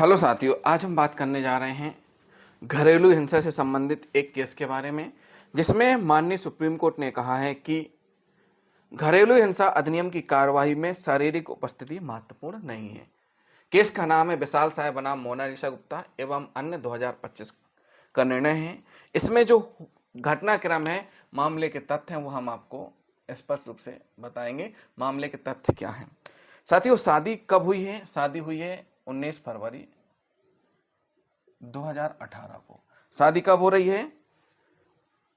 Hello साथियों, आज हम बात करने जा रहे हैं घरेलू हिंसा से संबंधित एक केस के बारे में, जिसमें माननीय सुप्रीम कोर्ट ने कहा है कि घरेलू हिंसा अधिनियम की कार्यवाही में शारीरिक उपस्थिति महत्वपूर्ण नहीं है। केस का नाम है विशाल साहेब बनाम मोनालिसा गुप्ता एवं अन्य 2025 का निर्णय है। इसमें जो घटनाक्रम है, मामले के तथ्य हैं, वो हम आपको स्पष्ट रूप से बताएंगे। मामले के तथ्य क्या हैं साथियों? शादी कब हुई है? शादी हुई है 19 फरवरी 2018 को। शादी कब हो रही है?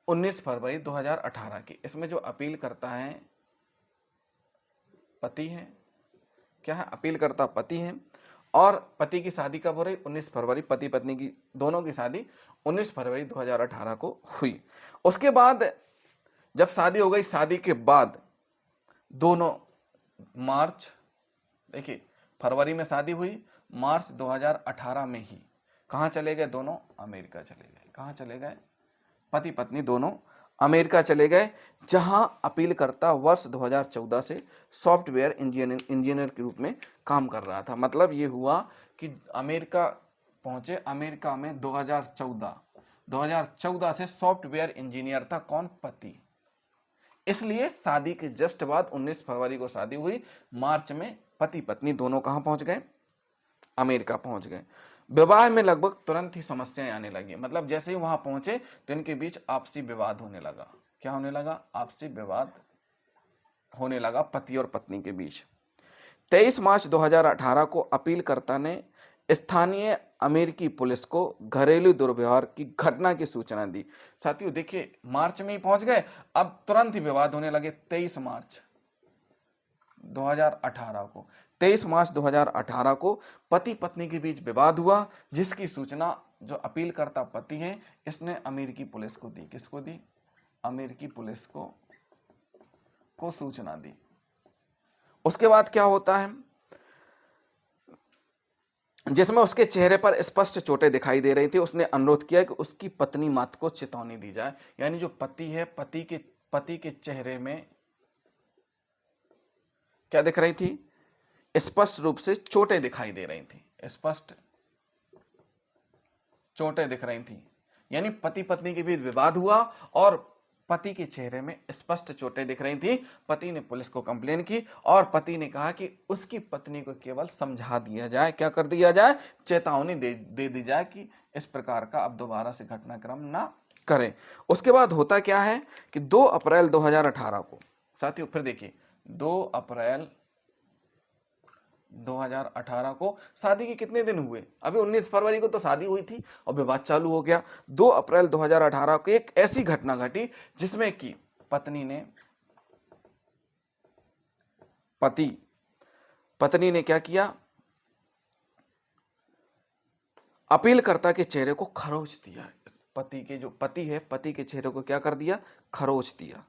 19 फरवरी 2018 की। इसमें जो अपील करता है पति है। क्या है? अपील करता पति है। और पति की शादी कब हो रही? 19 फरवरी। पति पत्नी की दोनों की शादी 19 फरवरी 2018 को हुई। उसके बाद जब शादी हो गई, शादी के बाद दोनों मार्च, देखिए फरवरी में शादी हुई, मार्च 2018 में ही कहाँ चले गए? दोनों अमेरिका चले गए। कहाँ चले गए? पति पत्नी दोनों अमेरिका चले गए, जहां अपीलकर्ता वर्ष 2014 से सॉफ्टवेयर इंजीनियर के रूप में काम कर रहा था। मतलब ये हुआ कि अमेरिका पहुंचे। अमेरिका में 2014 से सॉफ्टवेयर इंजीनियर था। कौन? पति। इसलिए शादी के जस्ट बाद 19 फरवरी को शादी हुई। मार्च में पति पत्नी दोनों कहां पहुंच गए? अमेरिका पहुंच गए। विवाह में लगभग तुरंत ही समस्याएं आने लगी। मतलब जैसे ही वहां पहुंचे तो इनके बीच आपसी विवाद होने लगा। क्या होने लगा? आपसी विवाद होने लगा पति और पत्नी के बीच। 23 मार्च 2018 को अपीलकर्ता ने स्थानीय अमेरिकी पुलिस को घरेलू दुर्व्यवहार की घटना की सूचना दी। साथियों देखिए, मार्च में ही पहुंच गए, अब तुरंत ही विवाद होने लगे। 23 मार्च 2018 को पति पत्नी के बीच विवाद हुआ, जिसकी सूचना जो अपीलकर्ता पति है इसने अमेरिकी पुलिस को दी। किसको दी? अमेरिकी पुलिस को सूचना दी। उसके बाद क्या होता है, जिसमें उसके चेहरे पर स्पष्ट चोटें दिखाई दे रही थी। उसने अनुरोध किया कि उसकी पत्नी मात्र को चेतावनी दी जाए। यानी जो पति है, पति के चेहरे में क्या दिख रही थी? स्पष्ट रूप से चोटें दिखाई दे रही थी। स्पष्ट चोटें दिख रही थी। यानी पति पत्नी के बीच विवाद हुआ और पति के चेहरे में स्पष्ट चोटें दिख रही थी। पति ने पुलिस को कंप्लेन की और पति ने कहा कि उसकी पत्नी को केवल समझा दिया जाए। क्या कर दिया जाए? चेतावनी दे दी जाए कि इस प्रकार का अब दोबारा से घटनाक्रम ना करें। उसके बाद होता क्या है कि 2 अप्रैल 2018 को, साथियों फिर देखिए, 2 अप्रैल 2018 को शादी के कितने दिन हुए? अभी 19 फरवरी को तो शादी हुई थी और विवाद चालू हो गया। 2 अप्रैल 2018 को एक ऐसी घटना घटी जिसमें कि पत्नी ने क्या किया? अपीलकर्ता के चेहरे को खरोच दिया। पति के चेहरे को क्या कर दिया? खरोच दिया।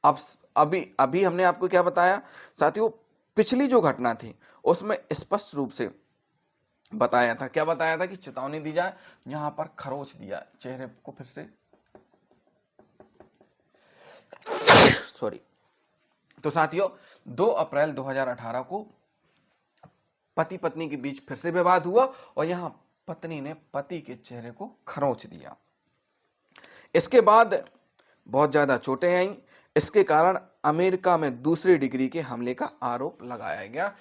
अब अभी हमने आपको क्या बताया साथियों? पिछली जो घटना थी उसमें स्पष्ट रूप से बताया था। क्या बताया था? कि चेतावनी दी जाए। यहां पर खरोच दिया चेहरे को फिर से। सॉरी। तो साथियों 2 अप्रैल 2018 को पति पत्नी के बीच फिर से विवाद हुआ और यहां पत्नी ने पति के चेहरे को खरोच दिया। इसके बाद बहुत ज्यादा चोटें आई। इसके कारण अमेरिका में दूसरी डिग्री के हमले का आरोप लगाया गया।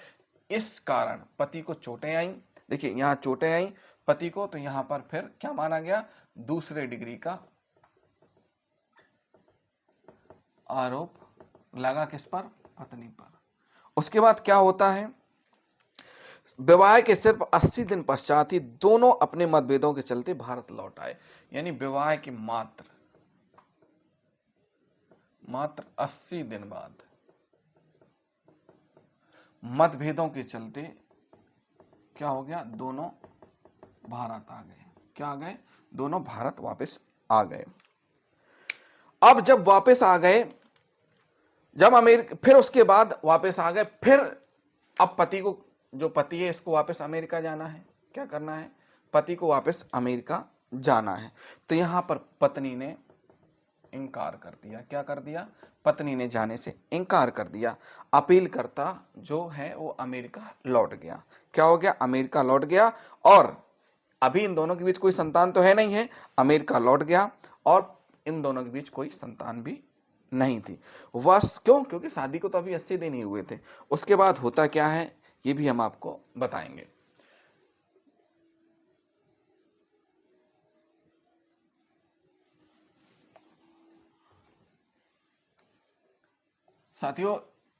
इस कारण पति को चोटें आई। देखिए यहां चोटें आई पति को, तो यहां पर फिर क्या माना गया? दूसरे डिग्री का आरोप लगा। किस पर? पत्नी पर। उसके बाद क्या होता है? विवाह के सिर्फ 80 दिन पश्चात ही दोनों अपने मतभेदों के चलते भारत लौट आए। यानी विवाह के मात्र 80 दिन बाद मतभेदों के चलते क्या हो गया? दोनों भारत आ गए। क्या आ गए? दोनों भारत वापस आ गए। अब जब वापस आ गए, जब अमेरिका, फिर उसके बाद वापस आ गए, फिर अब पति को, जो पति है इसको वापस अमेरिका जाना है। क्या करना है? पति को वापस अमेरिका जाना है। तो यहां पर पत्नी ने इनकार कर दिया। क्या कर दिया? पत्नी ने जाने से इनकार कर दिया। अपीलकर्ता जो है वो अमेरिका लौट गया। क्या हो गया? अमेरिका लौट गया और अभी इन दोनों के बीच कोई संतान तो है नहीं है, अमेरिका लौट गया और इन दोनों के बीच कोई संतान भी नहीं थी। वर्ष क्यों? क्योंकि शादी को तो अभी 80 दिन ही हुए थे। उसके बाद होता क्या है ये भी हम आपको बताएंगे। साथियों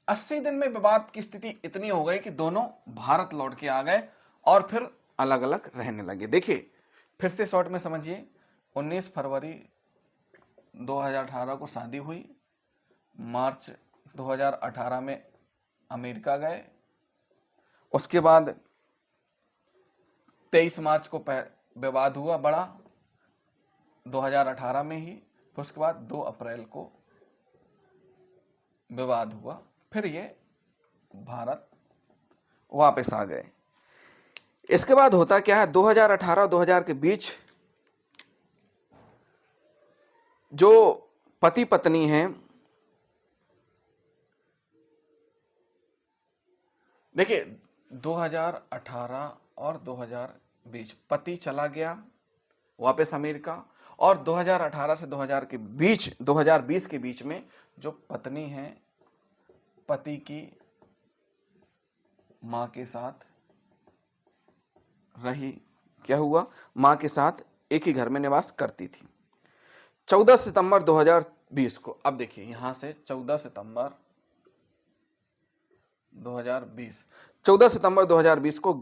80 दिन में विवाद की स्थिति इतनी हो गई कि दोनों भारत लौट के आ गए और फिर अलग अलग रहने लगे। देखिए फिर से शॉर्ट में समझिए, 19 फरवरी 2018 को शादी हुई, मार्च 2018 में अमेरिका गए, उसके बाद 23 मार्च को विवाद हुआ बड़ा 2018 में ही, फिर उसके बाद 2 अप्रैल को विवाद हुआ, फिर ये भारत वापस आ गए। इसके बाद होता क्या है, 2018 2000 के बीच जो पति पत्नी हैं, देखिए 2018 और 2020 पति चला गया वापस अमेरिका, और 2018 से 2020 के बीच में जो पत्नी है पति की मां के साथ रही। क्या हुआ? मां के साथ एक ही घर में निवास करती थी। 14 सितंबर 2020 को, अब देखिए यहां से 14 सितंबर 2020 को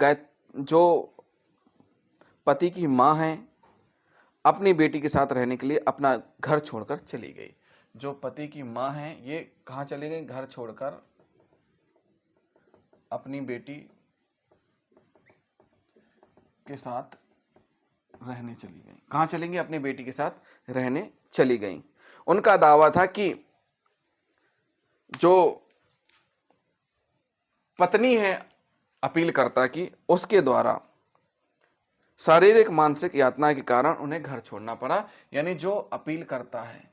जो पति की मां है अपनी बेटी के साथ रहने के लिए अपना घर छोड़कर चली गई। जो पति की मां है ये कहां चली गई? घर छोड़कर अपनी बेटी के साथ रहने चली गई। कहां चलेंगी? अपनी बेटी के साथ रहने चली गई। उनका दावा था कि जो पत्नी है अपीलकर्ता की, उसके द्वारा शारीरिक मानसिक यातना के कारण उन्हें घर छोड़ना पड़ा। यानी जो अपील करता है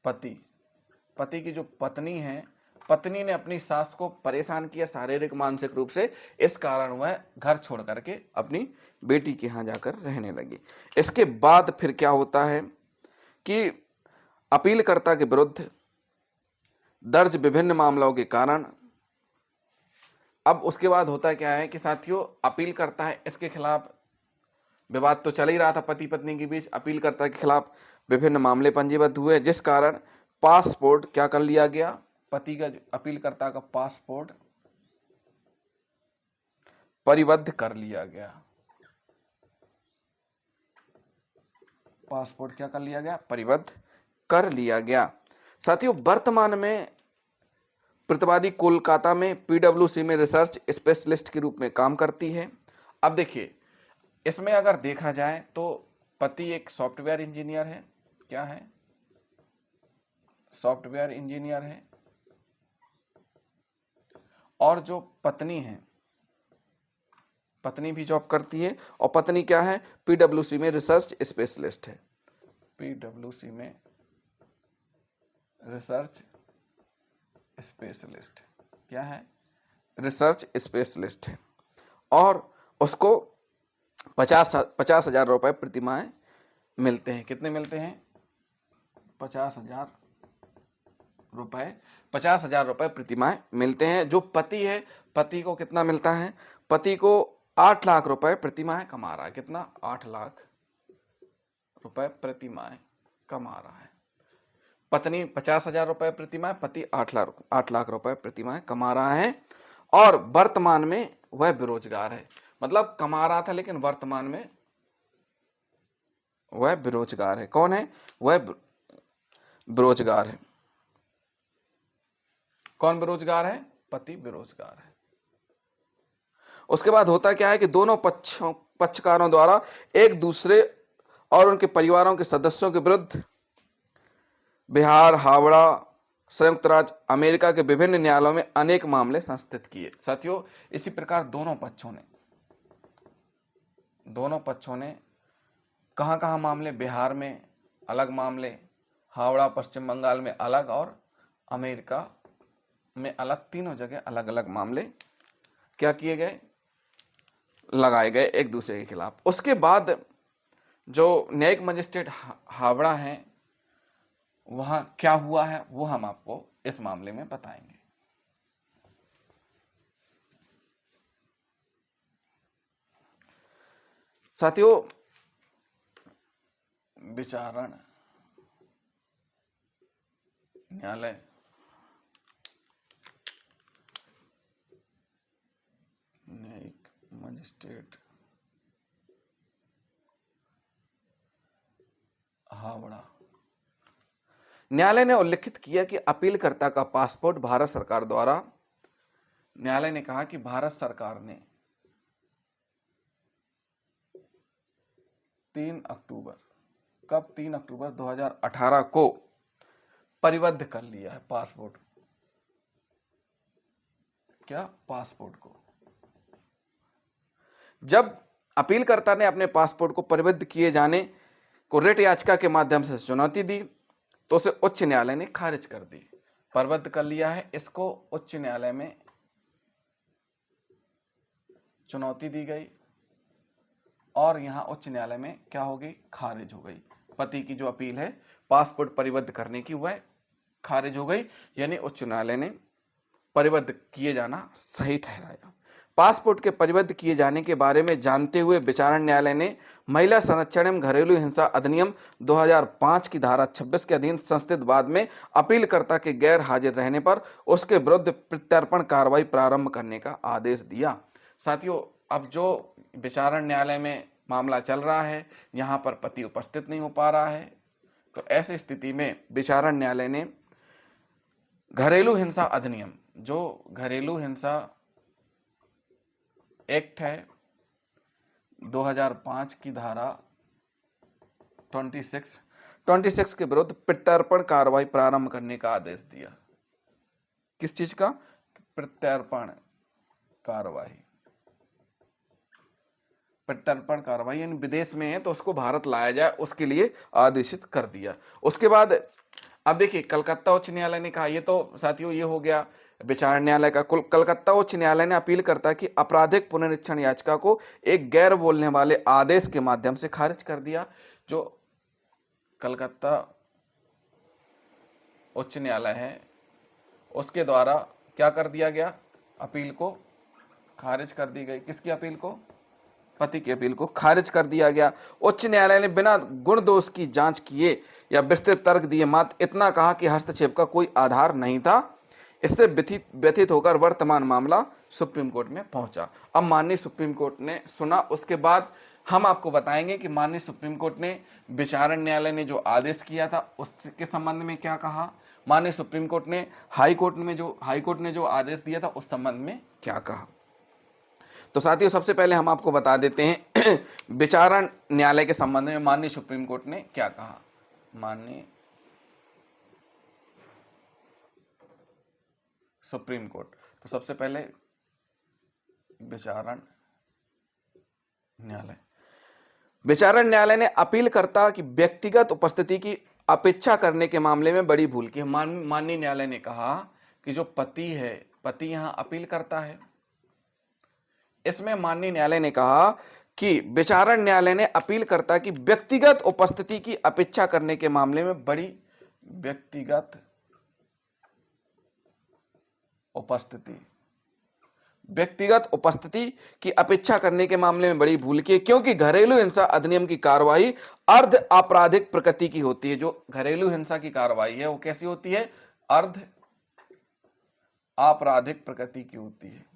पति की जो पत्नी है, पत्नी ने अपनी सास को परेशान किया शारीरिक मानसिक रूप से, इस कारण वह घर छोड़ करके अपनी बेटी के यहां जाकर रहने लगी। इसके बाद फिर क्या होता है कि अपीलकर्ता के विरुद्ध दर्ज विभिन्न मामलों के कारण, अब उसके बाद होता क्या है कि साथियों अपील करता है, इसके खिलाफ विवाद तो चल ही रहा था पति पत्नी के बीच, अपीलकर्ता के खिलाफ विभिन्न मामले पंजीबद्ध हुए, जिस कारण पासपोर्ट क्या कर लिया गया? पति का, अपीलकर्ता का पासपोर्ट परिबद्ध कर लिया गया। पासपोर्ट क्या कर लिया गया? परिबद्ध कर लिया गया। साथियों वर्तमान में प्रतिवादी कोलकाता में पीडब्ल्यूसी में रिसर्च स्पेशलिस्ट के रूप में काम करती है। अब देखिए इसमें अगर देखा जाए तो पति एक सॉफ्टवेयर इंजीनियर है। क्या है? सॉफ्टवेयर इंजीनियर है। और जो पत्नी है, पत्नी भी जॉब करती है, और पत्नी क्या है? पीडब्ल्यूसी में रिसर्च स्पेशलिस्ट है। पीडब्ल्यूसी में रिसर्च स्पेशलिस्ट क्या है? रिसर्च स्पेशलिस्ट है। और उसको 50,000 रुपए प्रति माह मिलते हैं। कितने मिलते हैं? 50,000 रुपए, 50,000 रुपए प्रति माह मिलते हैं। जो पति है, पति को कितना मिलता है? पति को 8 लाख रुपए प्रति माह कमा रहा है। कितना? 8 लाख रुपए प्रति माह कमा रहा है। पत्नी 50,000 रुपए प्रति माह, पति 8 लाख रुपए प्रति माह कमा रहा है। और वर्तमान में वह बेरोजगार है। मतलब कमा रहा था लेकिन वर्तमान में वह बेरोजगार है। कौन है? वह बेरोजगार है। कौन बेरोजगार है? पति बेरोजगार है। उसके बाद होता क्या है कि दोनों पक्षकारों द्वारा एक दूसरे और उनके परिवारों के सदस्यों के विरुद्ध बिहार, हावड़ा, संयुक्त राज्य अमेरिका के विभिन्न न्यायालयों में अनेक मामले संस्थित किए। साथियों इसी प्रकार दोनों पक्षों ने कहां कहां मामले? बिहार में अलग मामले, हावड़ा पश्चिम बंगाल में अलग, और अमेरिका में अलग, तीनों जगह अलग अलग मामले क्या किए गए? लगाए गए एक दूसरे के खिलाफ। उसके बाद जो न्यायिक मजिस्ट्रेट हावड़ा है वहां क्या हुआ है वो हम आपको इस मामले में बताएंगे। साथियों, विचारण न्यायालय न्यायिक मजिस्ट्रेट हावड़ा न्यायालय ने उल्लिखित किया कि अपीलकर्ता का पासपोर्ट भारत सरकार द्वारा, न्यायालय ने कहा कि भारत सरकार ने 3 अक्टूबर, कब 3 अक्टूबर 2018 को परिबद्ध कर लिया है पासपोर्ट, क्या पासपोर्ट को। जब अपीलकर्ता ने अपने पासपोर्ट को परिबद्ध किए जाने को रिट याचिका के माध्यम से चुनौती दी तो उसे उच्च न्यायालय ने खारिज कर दी। परिबद्ध कर लिया है, इसको उच्च न्यायालय में चुनौती दी गई और यहां उच्च न्यायालय में क्या हो गई, खारिज हो गई। पति की जो अपील है पासपोर्ट परिबद्ध करने की वह खारिज हो गई, यानी उच्च न्यायालय ने परिबद्ध किए जाना सही ठहराया। पासपोर्ट के परिबद्ध किए जाने के बारे में जानते हुए विचारण न्यायालय ने महिला संरक्षण एवं घरेलू हिंसा अधिनियम 2005 की धारा 26 के अधीन संस्थित वाद में अपीलकर्ता के गैर हाजिर रहने पर उसके विरुद्ध प्रत्यर्पण कार्रवाई प्रारंभ करने का आदेश दिया। साथियों, अब जो विचारण न्यायालय में मामला चल रहा है, यहां पर पति उपस्थित नहीं हो पा रहा है, तो ऐसी स्थिति में विचारण न्यायालय ने घरेलू हिंसा अधिनियम, जो घरेलू हिंसा एक्ट है 2005 की धारा 26 के विरुद्ध प्रत्यर्पण कार्रवाई प्रारंभ करने का आदेश दिया। किस चीज का? प्रत्यर्पण कार्रवाई। प्रत्यर्पण कार्रवाई यानी विदेश में है तो उसको भारत लाया जाए, उसके लिए आदेशित कर दिया। उसके बाद अब देखिए, कलकत्ता उच्च न्यायालय ने कहा, ये तो साथियों ये हो गया विचारण न्यायालय का। कलकत्ता उच्च न्यायालय ने अपीलकर्ता की आपराधिक पुनरीक्षण याचिका को एक गैर बोलने वाले आदेश के माध्यम से खारिज कर दिया। जो कलकत्ता उच्च न्यायालय है उसके द्वारा क्या कर दिया गया, अपील को खारिज कर दी गई। किसकी अपील को? पति की अपील को खारिज कर दिया गया। उच्च न्यायालय ने बिना गुण दोष की जांच किए या विस्तृत तर्क दिए मात्र इतना कहा कि हस्तक्षेप का कोई आधार नहीं था। इससे व्यथित होकर वर्तमान मामला सुप्रीम कोर्ट में पहुंचा। अब माननीय सुप्रीम कोर्ट ने सुना, उसके बाद हम आपको बताएंगे कि माननीय सुप्रीम कोर्ट ने विचारण न्यायालय ने जो आदेश किया था उसके संबंध में क्या कहा, माननीय सुप्रीम कोर्ट ने हाई कोर्ट ने जो आदेश दिया था उस संबंध में क्या कहा। तो साथियों, सबसे पहले हम आपको बता देते हैं विचारण न्यायालय के संबंध में माननीय सुप्रीम कोर्ट ने क्या कहा। माननीय सुप्रीम कोर्ट, तो सबसे पहले विचारण न्यायालय ने अपीलकर्ता की व्यक्तिगत उपस्थिति की अपेक्षा करने के मामले में बड़ी भूल की। माननीय न्यायालय ने कहा कि जो पति है, पति यहां अपील करता है, इसमें माननीय न्यायालय ने कहा कि विचारण न्यायालय ने अपीलकर्ता की व्यक्तिगत उपस्थिति की अपेक्षा करने के मामले में बड़ी व्यक्तिगत उपस्थिति की अपेक्षा करने के मामले में बड़ी भूल की, क्योंकि घरेलू हिंसा अधिनियम की कार्रवाई अर्ध आपराधिक प्रकृति की होती है। जो घरेलू हिंसा की कार्रवाई है वो कैसी होती है? अर्ध आपराधिक प्रकृति की होती है।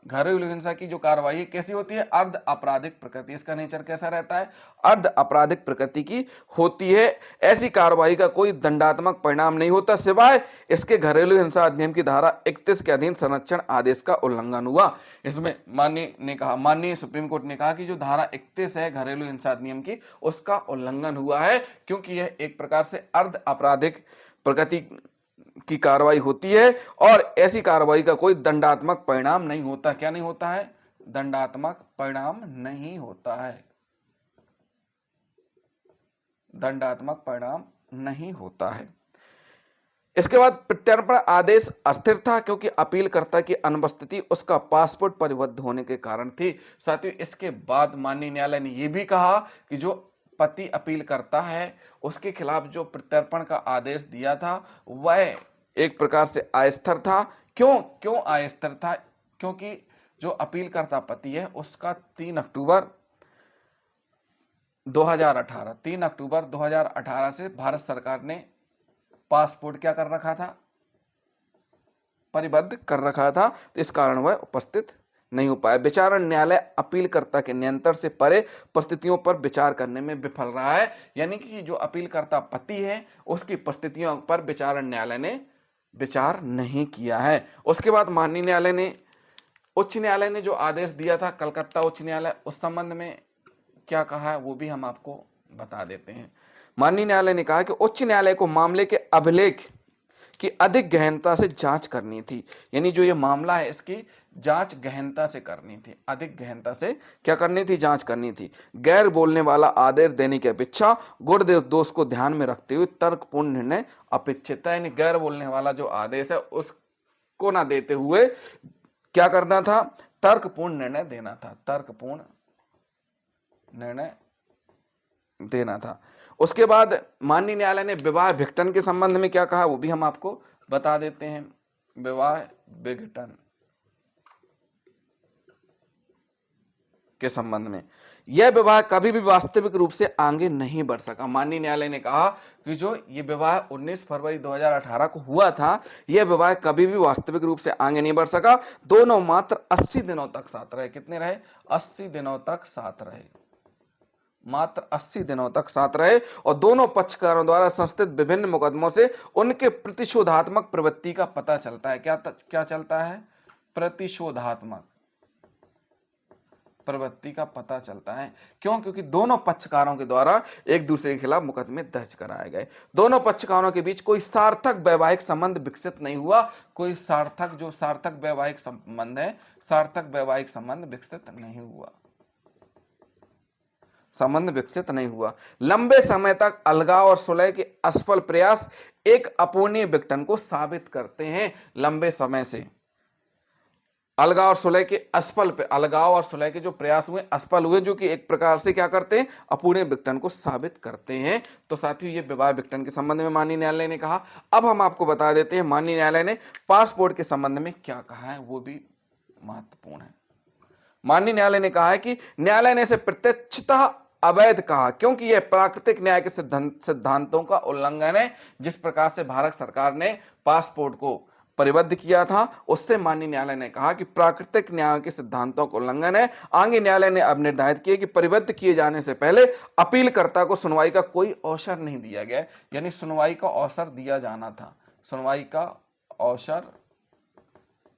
घरेलू हिंसा की जो कार्रवाई है कैसी होती है? अर्ध आपराधिक प्रकृति। इसका नेचर कैसा रहता है? अर्ध आपराधिक प्रकृति की होती है। ऐसी कार्रवाई का कोई दंडात्मक परिणाम नहीं होता सिवाय इसके घरेलू हिंसा अधिनियम की धारा 31 के अधीन संरक्षण आदेश का उल्लंघन हुआ। इसमें माननीय सुप्रीम कोर्ट ने कहा कि जो धारा 31 है घरेलू हिंसा अधिनियम की, उसका उल्लंघन हुआ है, क्योंकि यह एक प्रकार से अर्ध आपराधिक प्रकृति की कार्रवाई होती है और ऐसी कार्रवाई का कोई दंडात्मक परिणाम नहीं होता। क्या नहीं होता है? दंडात्मक परिणाम नहीं होता है। दंडात्मक परिणाम नहीं होता है। इसके बाद प्रत्यर्पण आदेश अस्थिर था क्योंकि अपीलकर्ता की अनुपस्थिति उसका पासपोर्ट परिबद्ध होने के कारण थी। साथियों, इसके बाद माननीय न्यायालय ने यह भी कहा कि जो पति अपील करता है उसके खिलाफ जो प्रत्यर्पण का आदेश दिया था वह एक प्रकार से अस्थायी था। क्यों क्यों अस्थायी था? क्योंकि जो अपील करता पति है उसका 3 अक्टूबर 2018 से भारत सरकार ने पासपोर्ट क्या कर रखा था? परिबद्ध कर रखा था, तो इस कारण वह उपस्थित नहीं हो पाया। विचारण न्यायालय अपीलकर्ता के नियंत्रण से परे परिस्थितियों पर विचार करने में विफल रहा है। यानी कि जो अपीलकर्ता पति है उसकी परिस्थितियों पर विचारण न्यायालय ने विचार नहीं किया है। उसके बाद माननीय न्यायालय ने उच्च न्यायालय ने जो आदेश दिया था, कलकत्ता उच्च न्यायालय, उस संबंध में क्या कहा है वो भी हम आपको बता देते हैं। माननीय न्यायालय ने कहा कि उच्च न्यायालय को मामले के अभिलेख की अधिक गहनता से जांच करनी थी। यानी जो ये मामला है इसकी जांच गहनता से करनी थी, अधिक गहनता से क्या करनी थी? जांच करनी थी। गैर बोलने वाला आदेश देने की अपेक्षा गुण दोष को ध्यान में रखते हुए तर्कपूर्ण निर्णय अपेक्षित है। यानी गैर बोलने वाला जो आदेश है उसको ना देते हुए क्या करना था? तर्कपूर्ण निर्णय देना था, तर्कपूर्ण निर्णय देना था। उसके बाद माननीय न्यायालय ने विवाह विघटन के संबंध में क्या कहा वो भी हम आपको बता देते हैं। विवाह विघटन के संबंध में, यह विवाह कभी भी वास्तविक रूप से आगे नहीं बढ़ सका। माननीय न्यायालय ने कहा कि जो ये विवाह 19 फरवरी 2018 को हुआ था, यह विवाह कभी भी वास्तविक रूप से आगे नहीं बढ़ सका। दोनों मात्र 80 दिनों तक साथ रहे। कितने रहे? 80 दिनों तक साथ रहे, मात्र 80 दिनों तक साथ रहे। और दोनों पक्षकारों द्वारा संस्थित विभिन्न मुकदमों से उनके प्रतिशोधात्मक प्रवृत्ति का पता चलता है। क्या चलता है? प्रतिशोधात्मक प्रवृत्ति का पता चलता है। क्यों? क्योंकि दोनों पक्षकारों के द्वारा एक दूसरे के खिलाफ मुकदमे दर्ज कराए गए। दोनों पक्षकारों के बीच कोई सार्थक वैवाहिक संबंध विकसित नहीं हुआ। कोई सार्थक वैवाहिक संबंध है, सार्थक वैवाहिक संबंध विकसित नहीं हुआ, संबंध विकसित नहीं हुआ। लंबे समय तक अलगाव और सुलह के असफल प्रयास एक अपूर्णीय विघटन को साबित करते हैं। लंबे समय से अलगाव और सुलह के जो प्रयास हुए असफल हुए, जो कि एक प्रकार से क्या करते हैं? अपूर्णीय विघटन को साबित करते हैं। तो साथियों, ये विवाह विघटन के संबंध में माननीय न्यायालय ने कहा। अब हम आपको बता देते हैं माननीय न्यायालय ने पासपोर्ट के संबंध में क्या कहा है, वो भी महत्वपूर्ण है। माननीय न्यायालय ने कहा है कि न्यायालय ने इसे प्रत्यक्षतः अवैध कहा क्योंकि यह प्राकृतिक न्याय के सिद्धांतों का उल्लंघन है। जिस प्रकार से भारत सरकार ने पासपोर्ट को परिबद्ध किया था, उससे माननीय न्यायालय ने कहा कि प्राकृतिक न्याय के सिद्धांतों का उल्लंघन है। आगे न्यायालय ने अब निर्धारित किया कि परिबद्ध किए जाने से पहले अपीलकर्ता को सुनवाई का कोई अवसर नहीं दिया गया। यानी सुनवाई का अवसर दिया जाना था, सुनवाई का अवसर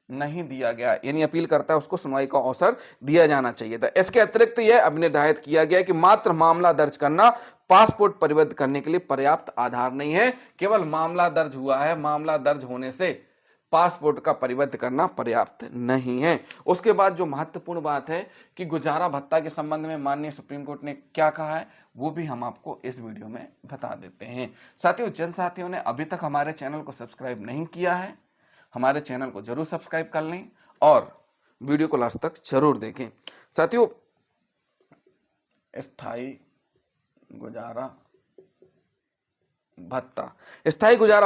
नहीं दिया गया। यानी अपील करता है उसको सुनवाई का अवसर दिया जाना चाहिए था। इसके अतिरिक्त यह अब निर्धारित किया गया कि मात्र मामला दर्ज करना पासपोर्ट परिबद्ध करने के लिए पर्याप्त आधार नहीं है। केवल मामला दर्ज हुआ है, मामला दर्ज होने से पासपोर्ट का परिबद्ध करना पर्याप्त नहीं है। उसके बाद जो महत्वपूर्ण बात है कि गुजारा भत्ता के संबंध में माननीय सुप्रीम कोर्ट ने क्या कहा है, वो भी हम आपको इस वीडियो में बता देते हैं। साथियों, जिन साथियों ने अभी तक हमारे चैनल को सब्सक्राइब नहीं किया है, हमारे चैनल को जरूर सब्सक्राइब कर लें और वीडियो को लास्ट तक जरूर देखें। साथियों, स्थायी गुजारा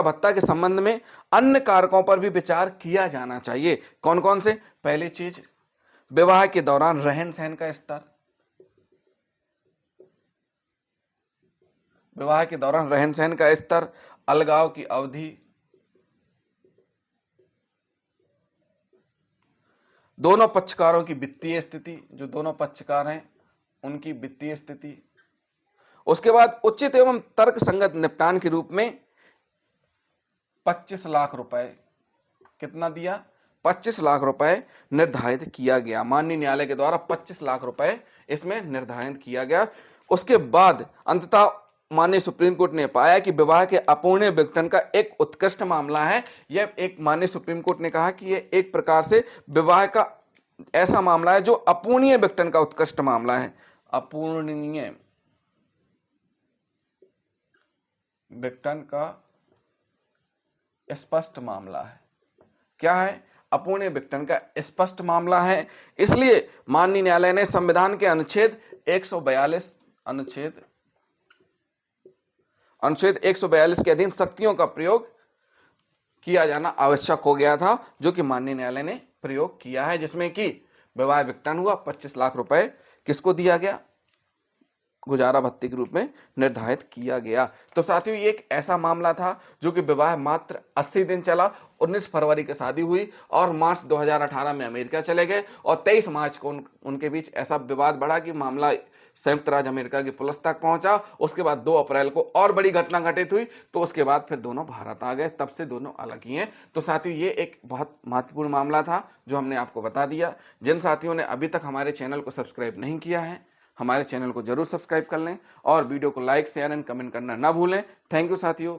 भत्ता के संबंध में अन्य कारकों पर भी विचार किया जाना चाहिए। कौन कौन से? पहली चीज, विवाह के दौरान रहन सहन का स्तर, विवाह के दौरान रहन सहन का स्तर, अलगाव की अवधि, दोनों पक्षकारों की वित्तीय स्थिति, जो दोनों पक्षकार हैं उनकी वित्तीय स्थिति। उसके बाद उचित एवं तर्क संगत निपटान के रूप में 25 लाख रुपए, कितना दिया? 25 लाख रुपए निर्धारित किया गया। माननीय न्यायालय के द्वारा 25 लाख रुपए इसमें निर्धारित किया गया। उसके बाद अंततः माननीय सुप्रीम कोर्ट ने पाया कि विवाह के अपूर्णीय विघटन का एक उत्कृष्ट मामला है। यह एक माननीय सुप्रीम कोर्ट ने कहा कि यह एक प्रकार से विवाह का ऐसा मामला है जो अपूर्णीय विघटन का उत्कृष्ट मामला है। अपूर्णीय विघटन का स्पष्ट मामला है। क्या है? अपूर्ण विघटन का स्पष्ट मामला है। इसलिए माननीय न्यायालय ने संविधान के अनुच्छेद 142 अनुच्छेद 142 के अधीन शक्तियों का प्रयोग किया जाना आवश्यक हो गया था, जो कि माननीय न्यायालय ने प्रयोग किया है, जिसमें कि विवाह विघटन हुआ, 25 लाख रुपए किसको दिया गया? गुजारा भत्ते के रूप में निर्धारित किया गया। तो साथियों, ये एक ऐसा मामला था जो कि विवाह मात्र 80 दिन चला। 19 फरवरी की शादी हुई और मार्च 2018 में अमेरिका चले गए और 23 मार्च को उनके बीच ऐसा विवाद बढ़ा कि मामला संयुक्त राज्य अमेरिका की पुलिस तक पहुंचा। उसके बाद 2 अप्रैल को और बड़ी घटना घटित हुई, तो उसके बाद फिर दोनों भारत आ गए। तब से दोनों अलग ही हैं। तो साथियों, ये एक बहुत महत्वपूर्ण मामला था जो हमने आपको बता दिया। जिन साथियों ने अभी तक हमारे चैनल को सब्सक्राइब नहीं किया है, हमारे चैनल को जरूर सब्सक्राइब कर लें और वीडियो को लाइक, शेयर एंड कमेंट करना ना भूलें। थैंक यू साथियों।